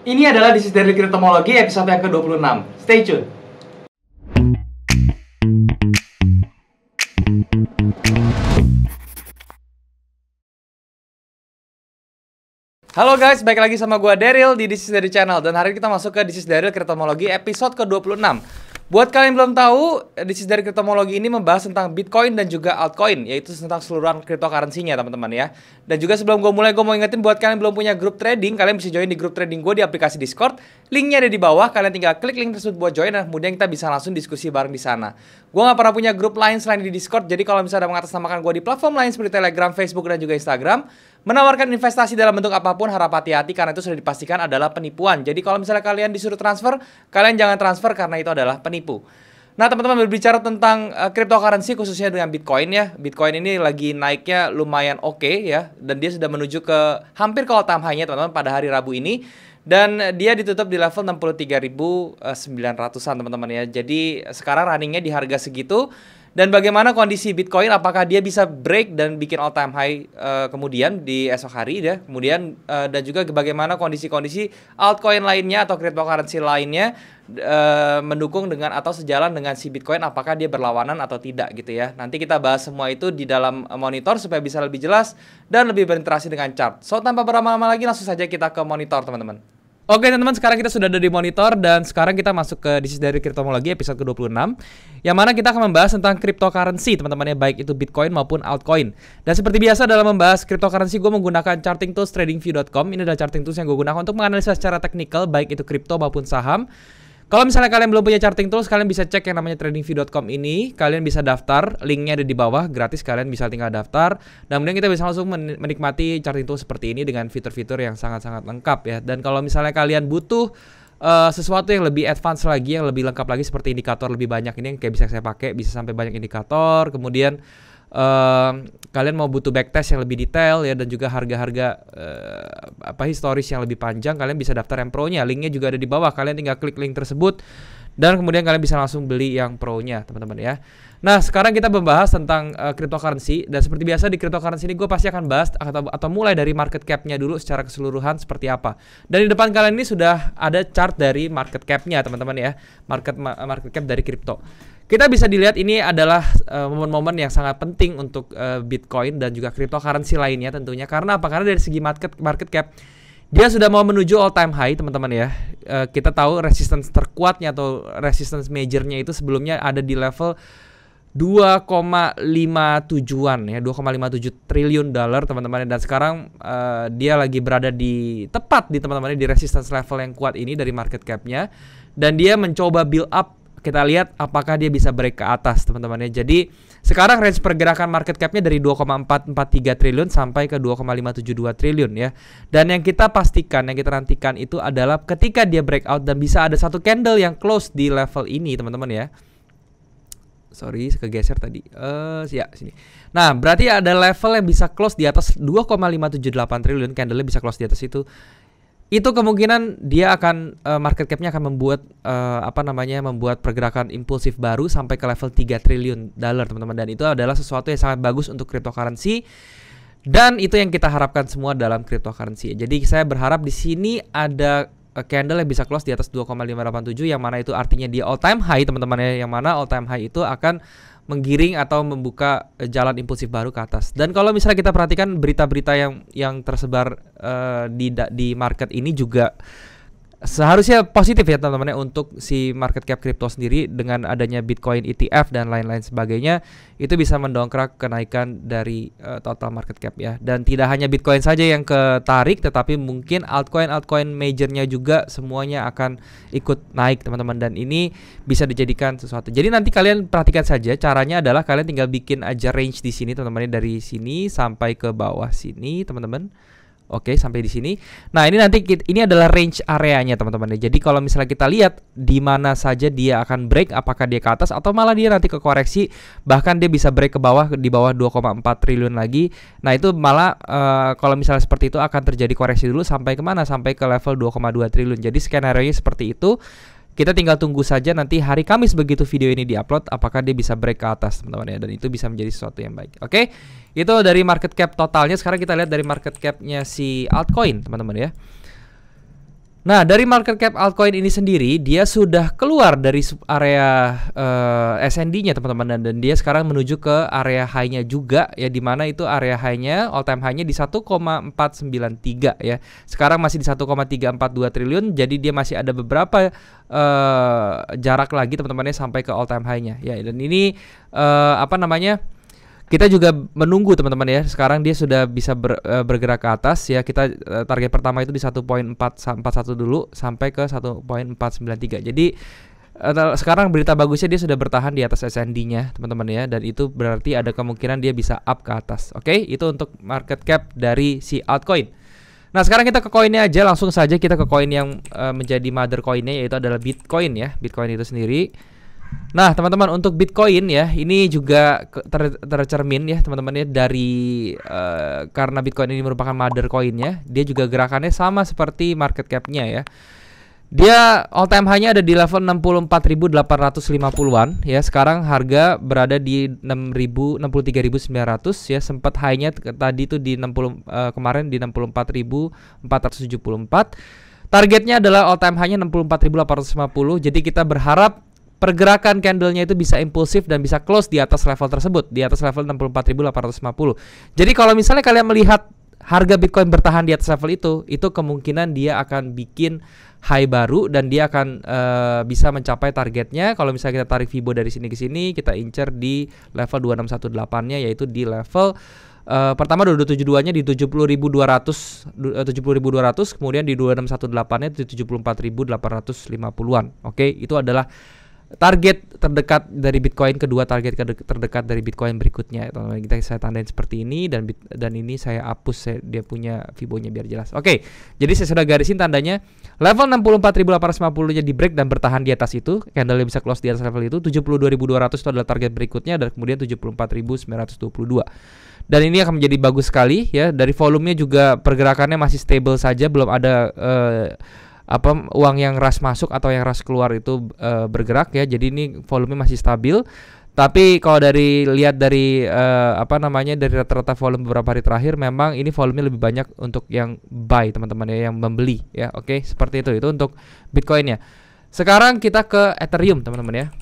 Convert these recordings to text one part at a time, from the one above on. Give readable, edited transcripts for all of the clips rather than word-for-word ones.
Ini adalah This is Daily Cryptomology episode yang ke-26. Stay tune. Halo guys, balik lagi sama gua Daryl di This is Daryl Channel. Dan hari ini kita masuk ke This is Daryl Cryptomology episode ke-26. Buat kalian yang belum tahu, This is Daryl Cryptomology ini membahas tentang Bitcoin dan juga altcoin, yaitu tentang seluruhan cryptocurrency-nya teman-teman ya. Dan juga sebelum gue mulai, gue mau ingetin buat kalian yang belum punya grup trading, kalian bisa join di grup trading gue di aplikasi Discord. Linknya ada di bawah, kalian tinggal klik link tersebut buat join dan kemudian kita bisa langsung diskusi bareng di sana. Gue gak pernah punya grup lain selain di Discord, jadi kalau misalnya ada mengatasnamakan gue di platform lain seperti Telegram, Facebook, dan juga Instagram, menawarkan investasi dalam bentuk apapun, harap hati-hati karena itu sudah dipastikan adalah penipuan. Jadi kalau misalnya kalian disuruh transfer, kalian jangan transfer karena itu adalah penipu. Nah teman-teman, berbicara tentang cryptocurrency khususnya dengan Bitcoin ya. Bitcoin ini lagi naiknya lumayan oke ya. Dan dia sudah menuju ke hampir ke all time high-nya teman-teman pada hari Rabu ini. Dan dia ditutup di level 63.900-an teman-teman ya. Jadi sekarang runningnya di harga segitu. Dan bagaimana kondisi Bitcoin, apakah dia bisa break dan bikin all time high kemudian di esok hari ya. Kemudian dan juga bagaimana kondisi-kondisi altcoin lainnya atau cryptocurrency lainnya mendukung dengan atau sejalan dengan si Bitcoin, apakah dia berlawanan atau tidak gitu ya. Nanti kita bahas semua itu di dalam monitor supaya bisa lebih jelas dan lebih berinteraksi dengan chart. So tanpa berlama-lama lagi langsung saja kita ke monitor teman-teman. Oke teman-teman, sekarang kita sudah ada di monitor dan sekarang kita masuk ke This is Daryl Cryptomology episode ke-26 yang mana kita akan membahas tentang cryptocurrency teman-teman ya, baik itu Bitcoin maupun altcoin. Dan seperti biasa dalam membahas cryptocurrency, gue menggunakan charting tools tradingview.com. Ini adalah charting tools yang gue gunakan untuk menganalisa secara teknikal baik itu kripto maupun saham. Kalau misalnya kalian belum punya charting tools, kalian bisa cek yang namanya tradingview.com ini. Kalian bisa daftar, linknya ada di bawah, gratis, kalian bisa tinggal daftar. Dan kemudian kita bisa langsung menikmati charting tools seperti ini dengan fitur-fitur yang sangat-sangat lengkap ya. Dan kalau misalnya kalian butuh sesuatu yang lebih advance lagi, yang lebih lengkap lagi seperti indikator lebih banyak, ini yang kayak bisa saya pakai, bisa sampai banyak indikator. Kemudian kalian mau butuh backtest yang lebih detail ya, dan juga harga-harga historis yang lebih panjang, kalian bisa daftar yang pro-nya. Linknya juga ada di bawah, kalian tinggal klik link tersebut dan kemudian kalian bisa langsung beli yang pro-nya teman-teman ya. Nah sekarang kita membahas tentang cryptocurrency, dan seperti biasa di cryptocurrency ini gue pasti akan bahas atau mulai dari market cap-nya dulu secara keseluruhan seperti apa. Dan di depan kalian ini sudah ada chart dari market cap-nya teman-teman ya, market cap dari kripto. Kita bisa dilihat ini adalah momen-momen yang sangat penting untuk Bitcoin dan juga cryptocurrency lainnya tentunya. Karena apa? Karena dari segi market cap dia sudah mau menuju all time high teman-teman ya. Kita tahu resistance terkuatnya atau resistance majornya itu sebelumnya ada di level 2,57-an ya, 2,57 triliun dolar teman-teman. Dan sekarang dia lagi berada di tepat di teman-teman di resistance level yang kuat ini dari market cap-nya. Dan dia mencoba build up. Kita lihat apakah dia bisa break ke atas teman-teman ya. Jadi sekarang range pergerakan market cap-nya dari 2,443 triliun sampai ke 2,572 triliun ya. Dan yang kita pastikan, yang kita nantikan itu adalah ketika dia breakout dan bisa ada satu candle yang close di level ini teman-teman ya. Sorry, kegeser tadi. Ya, sini. Nah, berarti ada level yang bisa close di atas 2,578 triliun, candle-nya bisa close di atas itu. Itu kemungkinan dia akan market cap-nya akan membuat membuat pergerakan impulsif baru sampai ke level 3 triliun dolar teman-teman, dan itu adalah sesuatu yang sangat bagus untuk cryptocurrency dan itu yang kita harapkan semua dalam cryptocurrency. Jadi saya berharap di sini ada candle yang bisa close di atas 2,587 yang mana itu artinya dia all time high teman-teman ya, yang mana all time high itu akan menggiring atau membuka jalan impulsif baru ke atas. Dan kalau misalnya kita perhatikan berita-berita yang tersebar di market ini juga seharusnya positif ya teman-teman ya untuk si market cap crypto sendiri. Dengan adanya Bitcoin ETF dan lain-lain sebagainya, itu bisa mendongkrak kenaikan dari total market cap ya. Dan tidak hanya Bitcoin saja yang ketarik, tetapi mungkin altcoin majornya juga semuanya akan ikut naik teman-teman, dan ini bisa dijadikan sesuatu. Jadi nanti kalian perhatikan saja, caranya adalah kalian tinggal bikin aja range di sini teman-teman, dari sini sampai ke bawah sini teman-teman. Oke, sampai di sini. Nah, ini nanti ini adalah range areanya teman-teman. Jadi kalau misalnya kita lihat di mana saja dia akan break, apakah dia ke atas atau malah dia nanti ke koreksi, bahkan dia bisa break ke bawah di bawah 2,4 triliun lagi. Nah, itu malah kalau misalnya seperti itu akan terjadi koreksi dulu sampai kemana? Sampai ke level 2,2 triliun. Jadi skenario-nya seperti itu. Kita tinggal tunggu saja nanti hari Kamis begitu video ini diupload, apakah dia bisa break ke atas teman-teman ya, dan itu bisa menjadi sesuatu yang baik. Oke, itu dari market cap totalnya. Sekarang kita lihat dari market cap-nya si altcoin teman-teman ya. Nah, dari market cap altcoin ini sendiri, dia sudah keluar dari area SND-nya teman-teman, dan dia sekarang menuju ke area high-nya juga ya, di mana itu area high-nya, all time high-nya di 1,493 ya. Sekarang masih di 1,342 triliun, jadi dia masih ada beberapa jarak lagi teman-temannya sampai ke all time high-nya ya. Dan ini kita juga menunggu teman-teman ya. Sekarang dia sudah bisa bergerak ke atas ya. Kita target pertama itu di 1.441 dulu sampai ke 1.493. Jadi sekarang berita bagusnya dia sudah bertahan di atas SND-nya teman-teman ya, dan itu berarti ada kemungkinan dia bisa up ke atas. Oke, itu untuk market cap dari si altcoin. Nah, sekarang kita ke koinnya aja, langsung saja kita ke koin yang menjadi mother coinnya, yaitu adalah Bitcoin ya. Bitcoin itu sendiri. Nah, teman-teman, untuk Bitcoin ya, ini juga tercermin ya teman-teman ya, dari karena Bitcoin ini merupakan mother coinnya, dia juga gerakannya sama seperti market cap-nya ya. Dia all time high-nya ada di level 64.850-an ya. Sekarang harga berada di 63.900 ya. Sempat high-nya tadi itu di kemarin di 64.474. Targetnya adalah all time high-nya 64.850. Jadi kita berharap pergerakan candlenya itu bisa impulsif dan bisa close di atas level tersebut, di atas level 64.850. Jadi kalau misalnya kalian melihat harga Bitcoin bertahan di atas level itu kemungkinan dia akan bikin high baru dan dia akan bisa mencapai targetnya. Kalau misalnya kita tarik Fibo dari sini ke sini, kita incer di level 2618-nya, yaitu di level pertama 2272-nya di 70.200, kemudian di 2618-nya di 74.850-an. Oke, itu adalah target terdekat dari Bitcoin, kedua target terdekat dari Bitcoin berikutnya. Saya tandain seperti ini, dan ini saya hapus dia punya Fibonya biar jelas. Oke, jadi saya sudah garisin tandanya. Level 64.850-nya di break dan bertahan di atas itu, candle bisa close di atas level itu. 72.200 itu adalah target berikutnya, dan kemudian 74.922. Dan ini akan menjadi bagus sekali ya. Dari volumenya juga pergerakannya masih stable saja, belum ada uang yang rush masuk atau yang rush keluar itu bergerak ya. Jadi ini volume masih stabil. Tapi kalau lihat dari dari rata-rata volume beberapa hari terakhir, memang ini volume lebih banyak untuk yang buy teman-teman ya, yang membeli ya. Oke, seperti itu untuk Bitcoinnya. Sekarang kita ke Ethereum teman-teman ya.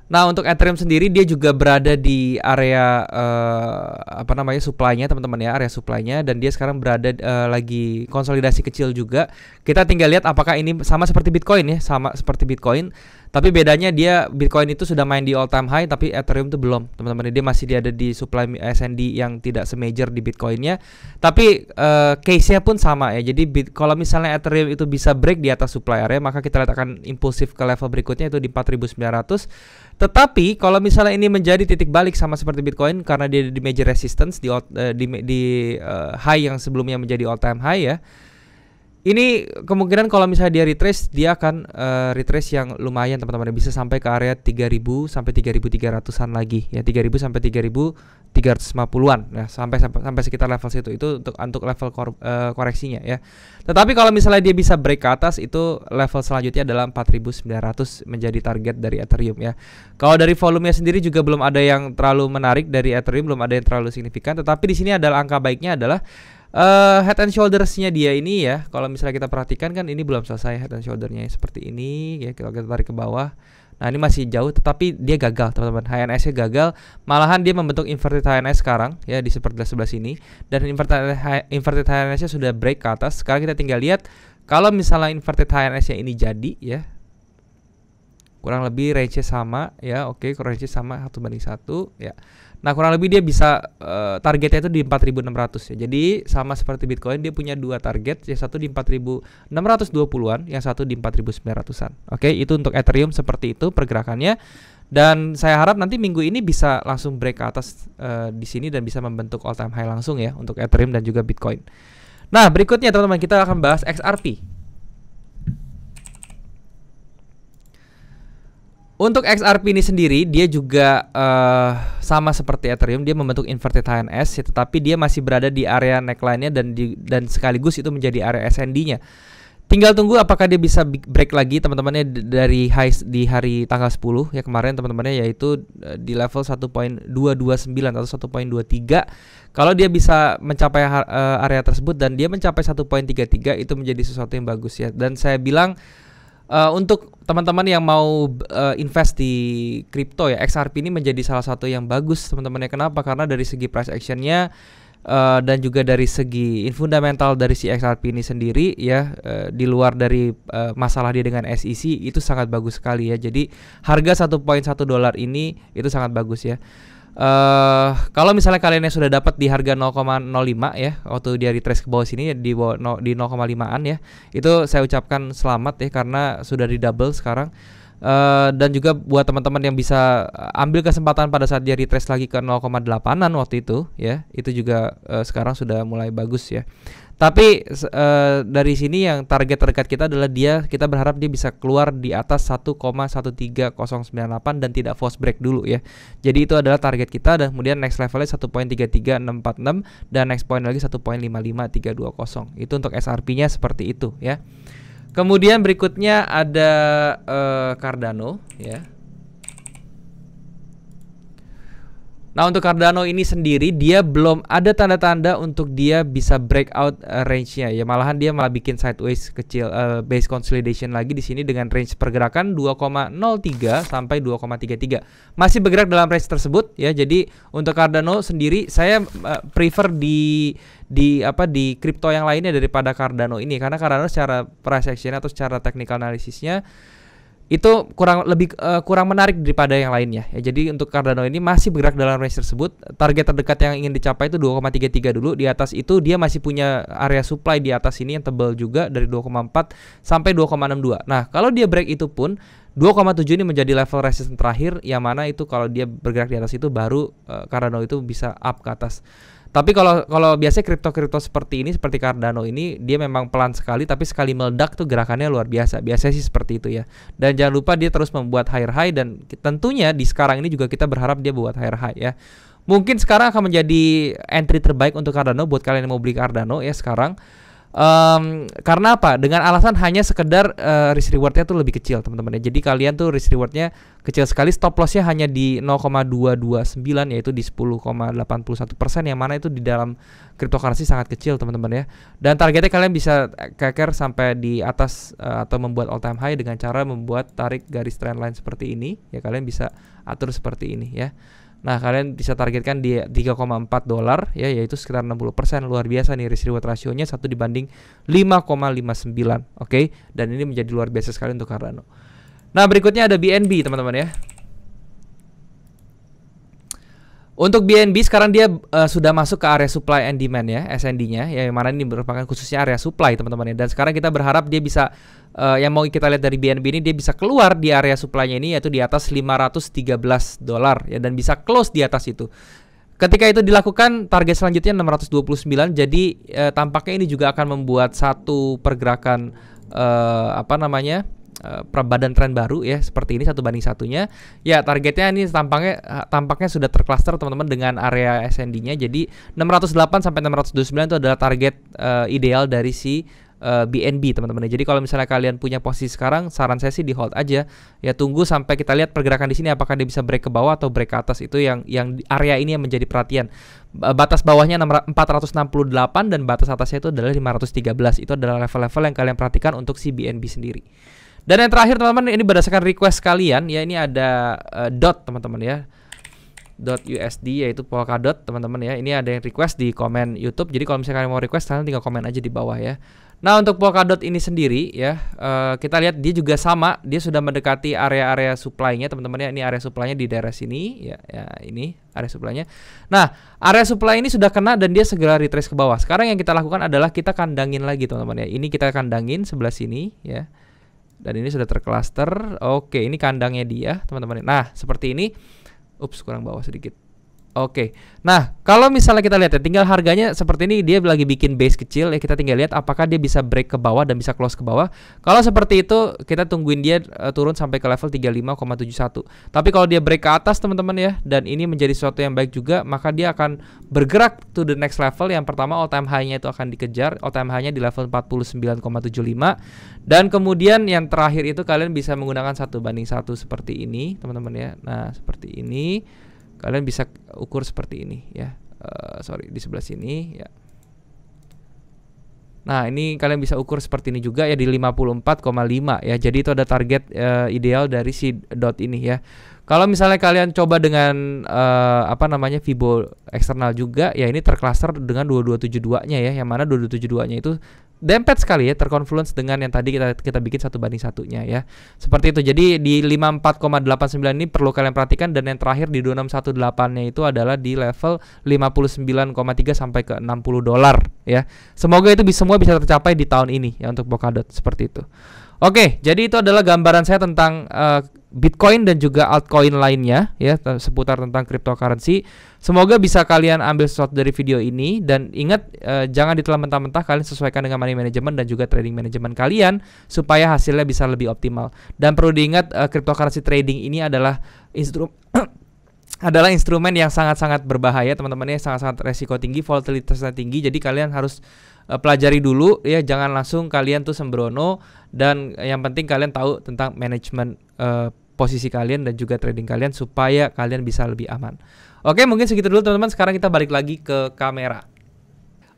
Nah, untuk Ethereum sendiri dia juga berada di area supply-nya teman-teman ya, area supply-nya, dan dia sekarang berada lagi konsolidasi kecil juga. Kita tinggal lihat apakah ini sama seperti Bitcoin ya, sama seperti Bitcoin. Tapi bedanya dia Bitcoin itu sudah main di all time high, tapi Ethereum itu belum teman-teman. Dia masih ada di supply SND yang tidak semajor di Bitcoin-nya. Tapi case-nya pun sama ya. Jadi kalau misalnya Ethereum itu bisa break di atas supply area, maka kita lihat akan impulsif ke level berikutnya itu di 4.900. Tetapi kalau misalnya ini menjadi titik balik sama seperti Bitcoin, karena dia di major resistance di high yang sebelumnya menjadi all time high ya. Ini kemungkinan kalau misalnya dia retrace, dia akan retrace yang lumayan teman-teman, bisa sampai ke area 3.000 sampai 3.300-an lagi ya, 3.000 sampai 3.350-an ya, sampai sekitar level situ. Itu untuk level koreksinya ya. Tetapi kalau misalnya dia bisa break ke atas, itu level selanjutnya adalah 4.900 menjadi target dari Ethereum ya. Kalau dari volumenya sendiri juga belum ada yang terlalu menarik dari Ethereum, belum ada yang terlalu signifikan. Tetapi di sini adalah angka baiknya adalah head and shoulders-nya dia ini ya. Kalau misalnya kita perhatikan kan ini belum selesai head and shoulder-nya seperti ini ya. Kalau kita tarik ke bawah, nah ini masih jauh, tetapi dia gagal teman-teman. HNS-nya gagal, malahan dia membentuk inverted HNS sekarang ya di seperti sebelah sini. Dan inverted HNS-nya sudah break ke atas. Sekarang kita tinggal lihat kalau misalnya inverted HNS-nya ini jadi ya, kurang lebih range-nya sama ya. Oke, range-nya sama 1:1 ya. Nah, kurang lebih dia bisa targetnya itu di 4.600 ya. Jadi sama seperti Bitcoin, dia punya dua target, yang satu di 4.620-an, yang satu di 4.900-an. Oke, itu untuk Ethereum seperti itu pergerakannya. Dan saya harap nanti minggu ini bisa langsung break ke atas di sini dan bisa membentuk all time high langsung ya untuk Ethereum dan juga Bitcoin. Nah, berikutnya teman-teman, kita akan bahas XRP. Untuk XRP ini sendiri, dia juga sama seperti Ethereum, dia membentuk inverted HNS ya, tetapi dia masih berada di area neckline-nya dan sekaligus itu menjadi area SND-nya. Tinggal tunggu apakah dia bisa break lagi teman-temannya dari high di hari tanggal 10 ya kemarin teman-temannya, yaitu di level 1.229 atau 1.23. Kalau dia bisa mencapai area tersebut dan dia mencapai 1.33, itu menjadi sesuatu yang bagus ya. Dan saya bilang untuk teman-teman yang mau invest di kripto ya, XRP ini menjadi salah satu yang bagus teman-temannya. Kenapa? Karena dari segi price actionnya dan juga dari segi fundamental dari si XRP ini sendiri ya, di luar dari masalah dia dengan SEC, itu sangat bagus sekali ya. Jadi harga 1.1 dolar ini itu sangat bagus ya. Kalau misalnya kalian yang sudah dapat di harga 0,05 ya, waktu dia retrace ke bawah sini di 0,5an ya, itu saya ucapkan selamat ya, karena sudah di double sekarang. Dan juga buat teman-teman yang bisa ambil kesempatan pada saat dia retrace lagi ke 0,8an waktu itu ya, itu juga sekarang sudah mulai bagus ya. Tapi dari sini yang target terdekat kita adalah kita berharap dia bisa keluar di atas 1,13098 dan tidak force break dulu ya. Jadi itu adalah target kita, dan kemudian next levelnya 1.33646 dan next point lagi 1.55320. Itu untuk SRP-nya seperti itu ya. Kemudian berikutnya ada Cardano ya. Nah, untuk Cardano ini sendiri dia belum ada tanda-tanda untuk dia bisa breakout range-nya ya. Malahan dia malah bikin sideways kecil, base consolidation lagi di sini dengan range pergerakan 2,03 sampai 2,33. Masih bergerak dalam range tersebut ya. Jadi untuk Cardano sendiri saya prefer di kripto yang lainnya daripada Cardano ini, karena Cardano secara price action atau secara technical analisisnya itu kurang menarik daripada yang lainnya ya. Jadi untuk Cardano ini masih bergerak dalam range tersebut. Target terdekat yang ingin dicapai itu 2,33 dulu. Di atas itu dia masih punya area supply di atas ini yang tebal juga dari 2,4 sampai 2,62. Nah, kalau dia break itu pun 2,7 ini menjadi level resistance terakhir, yang mana itu kalau dia bergerak di atas itu baru Cardano itu bisa up ke atas. Tapi kalau biasanya kripto seperti ini, seperti Cardano ini, dia memang pelan sekali, tapi sekali meledak tuh gerakannya luar biasa. Biasanya sih seperti itu ya. Dan jangan lupa dia terus membuat higher high, dan tentunya di sekarang ini juga kita berharap dia buat higher high ya. Mungkin sekarang akan menjadi entry terbaik untuk Cardano buat kalian yang mau beli Cardano ya sekarang. Karena apa? Dengan alasan hanya sekedar risk rewardnya tuh lebih kecil teman-teman ya. Jadi kalian tuh risk rewardnya kecil sekali, stop lossnya hanya di 0,229 yaitu di 10,81%, yang mana itu di dalam cryptocurrency sangat kecil teman-teman ya. Dan targetnya kalian bisa keker sampai di atas atau membuat all time high dengan cara membuat tarik garis trendline seperti ini ya. Kalian bisa atur seperti ini ya. Nah, kalian bisa targetkan di 3,4 dolar ya, yaitu sekitar 60%. Luar biasa nih risk reward rasionya 1 dibanding 5,59. Oke, dan ini menjadi luar biasa sekali untuk Cardano. Nah, berikutnya ada BNB teman-teman ya. Untuk BNB sekarang dia sudah masuk ke area supply and demand ya, SND-nya ya, yang mana ini merupakan khususnya area supply teman-teman ya. Dan sekarang kita berharap dia bisa yang mau kita lihat dari BNB ini, dia bisa keluar di area supply-nya ini, yaitu di atas 513 dolar ya, dan bisa close di atas itu. Ketika itu dilakukan, target selanjutnya 629. Jadi tampaknya ini juga akan membuat satu pergerakan badan tren baru ya, seperti ini 1:1 ya. Targetnya ini tampaknya sudah tercluster teman-teman dengan area SND-nya. Jadi 608 sampai 629 itu adalah target ideal dari si BNB teman-teman. Jadi kalau misalnya kalian punya posisi sekarang, saran saya sih di hold aja ya, tunggu sampai kita lihat pergerakan di sini apakah dia bisa break ke bawah atau break ke atas. Itu yang area ini yang menjadi perhatian. Batas bawahnya 468 dan batas atasnya itu adalah 513. Itu adalah level-level yang kalian perhatikan untuk si BNB sendiri. Dan yang terakhir teman-teman, ini berdasarkan request kalian ya, ini ada DOT teman-teman ya, .USD yaitu Polkadot teman-teman ya. Ini ada yang request di komen YouTube. Jadi kalau misalnya kalian mau request, kalian tinggal komen aja di bawah ya. Nah, untuk Polkadot ini sendiri ya, kita lihat dia juga sama, dia sudah mendekati area-area supply-nya teman-teman ya. Ini area supply-nya di daerah sini ya, ini area supply-nya. Nah, area supply ini sudah kena dan dia segera retrace ke bawah. Sekarang yang kita lakukan adalah kita kandangin lagi teman-teman ya. Ini kita kandangin sebelah sini ya. Dan ini sudah tercluster. Oke, ini kandangnya dia teman-teman. Nah, seperti ini. Ups, kurang bawah sedikit. Oke. Nah, kalau misalnya kita lihat ya, tinggal harganya seperti ini, dia lagi bikin base kecil ya, kita tinggal lihat apakah dia bisa break ke bawah dan bisa close ke bawah. Kalau seperti itu, kita tungguin dia turun sampai ke level 35,71. Tapi kalau dia break ke atas teman-teman ya, dan ini menjadi sesuatu yang baik juga, maka dia akan bergerak to the next level. Yang pertama all time high-nya itu akan dikejar, all time high-nya di level 49,75. Dan kemudian yang terakhir itu kalian bisa menggunakan 1:1 seperti ini, teman-teman ya. Nah, seperti ini. Kalian bisa ukur seperti ini ya. Sorry, di sebelah sini ya. Nah, ini kalian bisa ukur seperti ini juga ya, di 54,5 ya. Jadi itu ada target ideal dari si dot ini ya. Kalau misalnya kalian coba dengan Fibo eksternal juga ya, ini tercluster dengan 2272-nya ya. Yang mana 2272-nya itu dempet sekali ya, terconfluence dengan yang tadi kita bikin 1:1-nya ya. Seperti itu. Jadi di 54,89 ini perlu kalian perhatikan, dan yang terakhir di 2618-nya itu adalah di level 59,3 sampai ke $60 ya. Semoga itu semua bisa tercapai di tahun ini ya untuk Polkadot seperti itu. Oke, jadi itu adalah gambaran saya tentang Bitcoin dan juga altcoin lainnya ya, seputar tentang cryptocurrency. Semoga bisa kalian ambil sesuatu dari video ini, dan ingat jangan ditelan mentah-mentah, kalian sesuaikan dengan money management dan juga trading management kalian supaya hasilnya bisa lebih optimal. Dan perlu diingat cryptocurrency trading ini adalah instrumen yang sangat-sangat berbahaya teman-teman ya, sangat-sangat resiko tinggi, volatilitasnya tinggi. Jadi kalian harus pelajari dulu ya, jangan langsung kalian tuh sembrono, dan yang penting kalian tahu tentang manajemen posisi kalian dan juga trading kalian supaya kalian bisa lebih aman. Oke, mungkin segitu dulu teman-teman. Sekarang kita balik lagi ke kamera.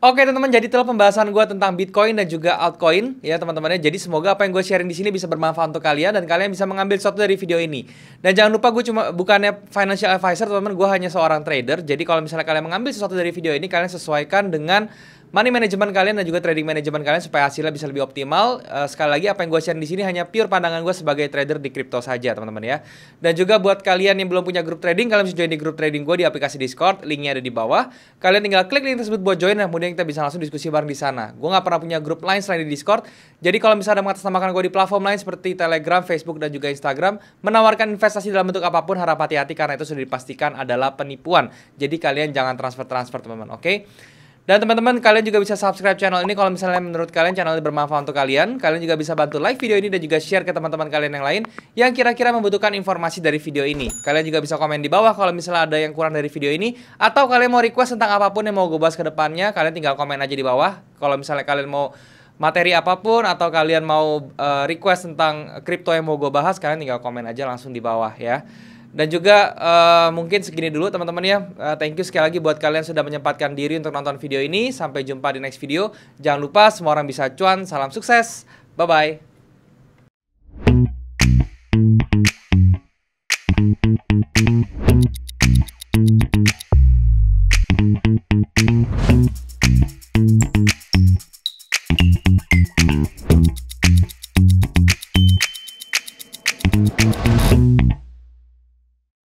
Oke teman-teman, jadi itulah pembahasan gue tentang Bitcoin dan juga altcoin ya teman-teman ya. Jadi semoga apa yang gue sharing di sini bisa bermanfaat untuk kalian dan kalian bisa mengambil sesuatu dari video ini. Dan jangan lupa, gue bukannya financial advisor teman-teman, gue hanya seorang trader. Jadi kalau misalnya kalian mengambil sesuatu dari video ini, kalian sesuaikan dengan money management kalian dan juga trading management kalian supaya hasilnya bisa lebih optimal. Sekali lagi, apa yang gue share di sini hanya pure pandangan gue sebagai trader di kripto saja teman-teman ya. Dan juga buat kalian yang belum punya grup trading, kalian bisa join di grup trading gue di aplikasi Discord, linknya ada di bawah. Kalian tinggal klik link tersebut buat join, dan kemudian kita bisa langsung diskusi bareng di sana. Gue nggak pernah punya grup lain selain di Discord. Jadi kalau misalnya ada mengatasnamakan gue di platform lain seperti Telegram, Facebook, dan juga Instagram, menawarkan investasi dalam bentuk apapun, harap hati-hati karena itu sudah dipastikan adalah penipuan. Jadi kalian jangan transfer teman-teman, oke? Dan teman-teman, kalian juga bisa subscribe channel ini kalau misalnya menurut kalian channel ini bermanfaat untuk kalian. Kalian juga bisa bantu like video ini dan juga share ke teman-teman kalian yang lain yang kira-kira membutuhkan informasi dari video ini. Kalian juga bisa komen di bawah kalau misalnya ada yang kurang dari video ini, atau kalian mau request tentang apapun yang mau gue bahas ke depannya, kalian tinggal komen aja di bawah. Kalau misalnya kalian mau materi apapun atau kalian mau request tentang kripto yang mau gue bahas, kalian tinggal komen aja langsung di bawah ya. Dan juga mungkin segini dulu teman-teman ya. Thank you sekali lagi buat kalian sudah menyempatkan diri untuk nonton video ini. Sampai jumpa di next video. Jangan lupa semua orang bisa cuan. Salam sukses. Bye-bye.